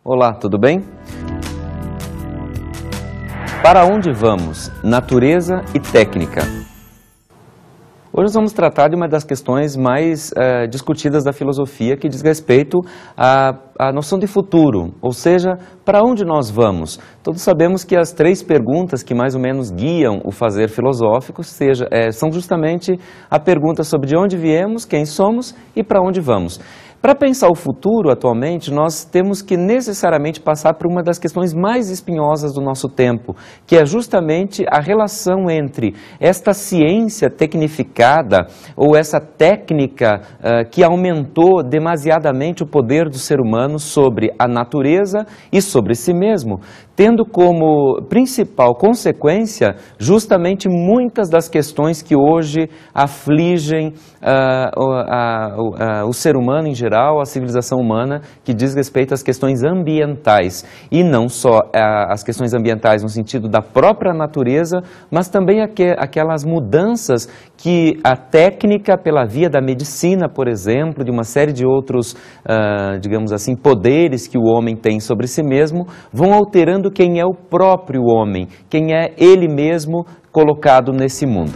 Olá, tudo bem? Para onde vamos? Natureza e técnica. Hoje nós vamos tratar de uma das questões mais discutidas da filosofia, que diz respeito à noção de futuro, ou seja, para onde nós vamos? Todos sabemos que as três perguntas que mais ou menos guiam o fazer filosófico são justamente a pergunta sobre de onde viemos, quem somos e para onde vamos. Para pensar o futuro, atualmente, nós temos que necessariamente passar por uma das questões mais espinhosas do nosso tempo, que é justamente a relação entre esta ciência tecnificada, ou essa técnica que aumentou demasiadamente o poder do ser humano sobre a natureza e sobre si mesmo, tendo como principal consequência justamente muitas das questões que hoje afligem o ser humano em geral, a civilização humana, que diz respeito às questões ambientais. E não só as questões ambientais no sentido da própria natureza, mas também aquelas mudanças que a técnica, pela via da medicina, por exemplo, de uma série de outros, digamos assim, poderes que o homem tem sobre si mesmo, vão alterando quem é o próprio homem, quem é ele mesmo colocado nesse mundo.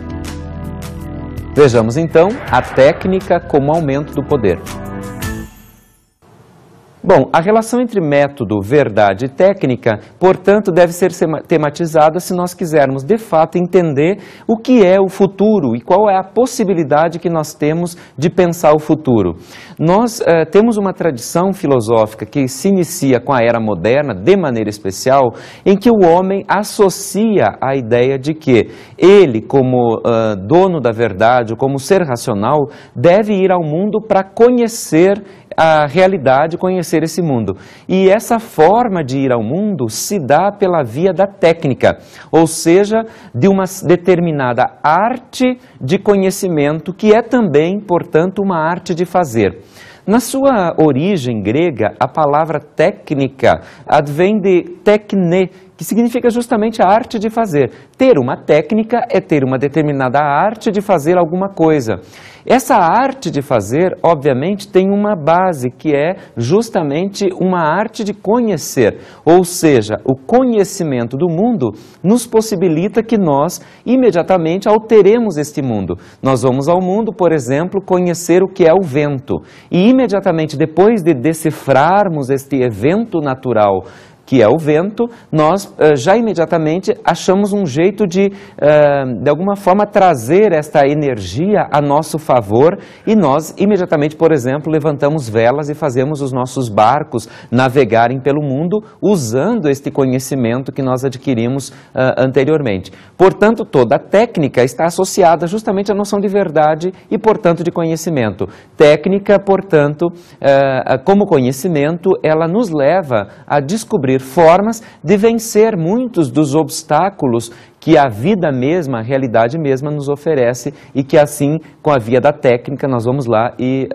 Vejamos então a técnica como aumento do poder. Bom, a relação entre método, verdade e técnica, portanto, deve ser tematizada se nós quisermos, de fato, entender o que é o futuro e qual é a possibilidade que nós temos de pensar o futuro. Nós temos uma tradição filosófica que se inicia com a era moderna, de maneira especial, em que o homem associa a ideia de que ele, como dono da verdade, como ser racional, deve ir ao mundo para conhecer a realidade, conhecer esse mundo. E essa forma de ir ao mundo se dá pela via da técnica, ou seja, de uma determinada arte de conhecimento, que é também, portanto, uma arte de fazer. Na sua origem grega, a palavra técnica advém de tekne, que significa justamente a arte de fazer. Ter uma técnica é ter uma determinada arte de fazer alguma coisa. Essa arte de fazer, obviamente, tem uma base, que é justamente uma arte de conhecer. Ou seja, o conhecimento do mundo nos possibilita que nós, imediatamente, alteremos este mundo. Nós vamos ao mundo, por exemplo, conhecer o que é o vento. E, imediatamente, depois de decifrarmos este evento natural, que é o vento, nós já imediatamente achamos um jeito de alguma forma, trazer esta energia a nosso favor, e nós imediatamente, por exemplo, levantamos velas e fazemos os nossos barcos navegarem pelo mundo usando este conhecimento que nós adquirimos anteriormente. Portanto, toda a técnica está associada justamente à noção de verdade e, portanto, de conhecimento. Técnica, portanto, como conhecimento, ela nos leva a descobrir formas de vencer muitos dos obstáculos que a vida mesma, a realidade mesma nos oferece, e que assim, com a via da técnica, nós vamos lá e,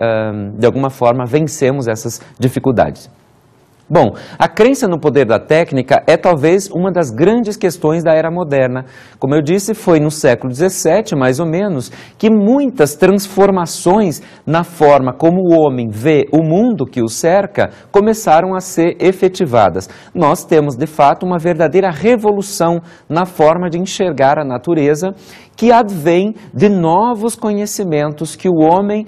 de alguma forma, vencemos essas dificuldades. Bom, a crença no poder da técnica é talvez uma das grandes questões da era moderna. Como eu disse, foi no século XVII, mais ou menos, que muitas transformações na forma como o homem vê o mundo que o cerca começaram a ser efetivadas. Nós temos, de fato, uma verdadeira revolução na forma de enxergar a natureza, que advém de novos conhecimentos que o homem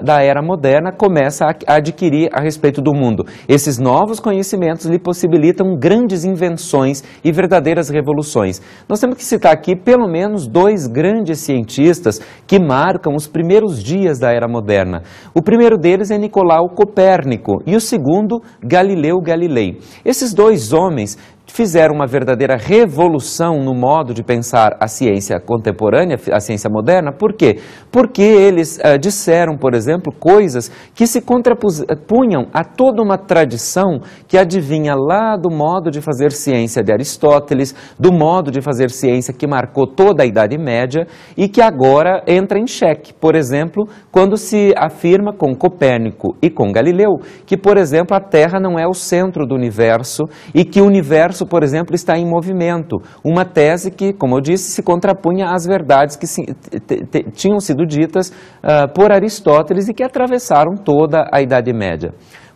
da era moderna começa a adquirir a respeito do mundo. Esses novos conhecimentos lhe possibilitam grandes invenções e verdadeiras revoluções. Nós temos que citar aqui pelo menos dois grandes cientistas que marcam os primeiros dias da era moderna. O primeiro deles é Nicolau Copérnico e o segundo, Galileu Galilei. Esses dois homens fizeram uma verdadeira revolução no modo de pensar a ciência contemporânea, a ciência moderna. Por quê? Porque eles disseram, por exemplo, coisas que se contrapunham a toda uma tradição que adivinha lá do modo de fazer ciência de Aristóteles, do modo de fazer ciência que marcou toda a Idade Média e que agora entra em xeque. Por exemplo, quando se afirma com Copérnico e com Galileu que, por exemplo, a Terra não é o centro do universo e que o universo, por exemplo, está em movimento. Uma tese que, como eu disse, se contrapunha às verdades que tinham sido ditas por Aristóteles e que atravessaram toda a Idade Média.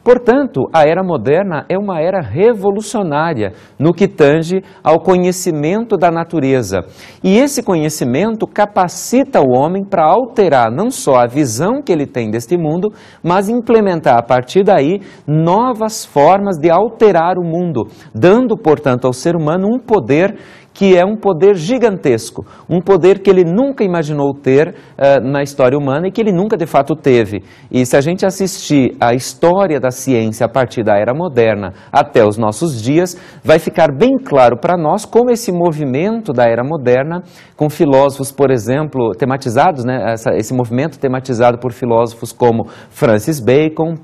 Portanto, a era moderna é uma era revolucionária no que tange ao conhecimento da natureza. E esse conhecimento capacita o homem para alterar não só a visão que ele tem deste mundo, mas implementar a partir daí novas formas de alterar o mundo, dando, portanto, ao ser humano um poder que é um poder gigantesco, um poder que ele nunca imaginou ter na história humana e que ele nunca de fato teve. E se a gente assistir a história da ciência a partir da era moderna até os nossos dias, vai ficar bem claro para nós como esse movimento da era moderna, com filósofos, por exemplo, tematizados, né, esse movimento tematizado por filósofos como Francis Bacon,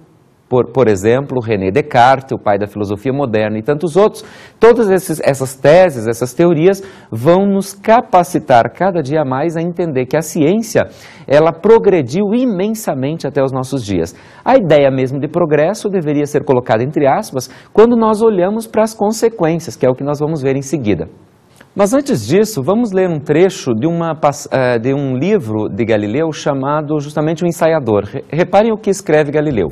por exemplo, René Descartes, o pai da filosofia moderna e tantos outros, todas essas teses, essas teorias vão nos capacitar cada dia mais a entender que a ciência, ela progrediu imensamente até os nossos dias. A ideia mesmo de progresso deveria ser colocada entre aspas quando nós olhamos para as consequências, que é o que nós vamos ver em seguida. Mas antes disso, vamos ler um trecho de um livro de Galileu chamado justamente O Ensaiador. Reparem o que escreve Galileu.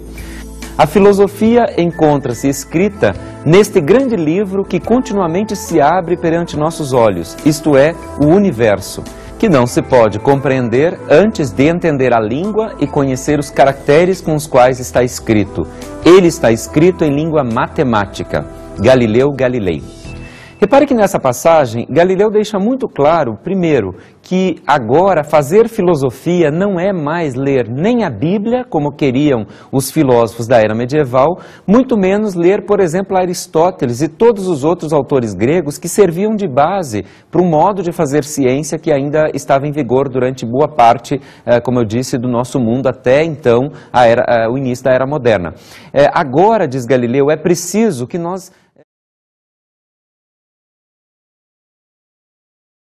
A filosofia encontra-se escrita neste grande livro que continuamente se abre perante nossos olhos, isto é, o universo, que não se pode compreender antes de entender a língua e conhecer os caracteres com os quais está escrito. Ele está escrito em língua matemática. Galileu Galilei. Repare que nessa passagem, Galileu deixa muito claro, primeiro, que agora fazer filosofia não é mais ler nem a Bíblia, como queriam os filósofos da era medieval, muito menos ler, por exemplo, Aristóteles e todos os outros autores gregos que serviam de base para um modo de fazer ciência que ainda estava em vigor durante boa parte, como eu disse, do nosso mundo até então, o início da era moderna. Agora, diz Galileu, é preciso que nós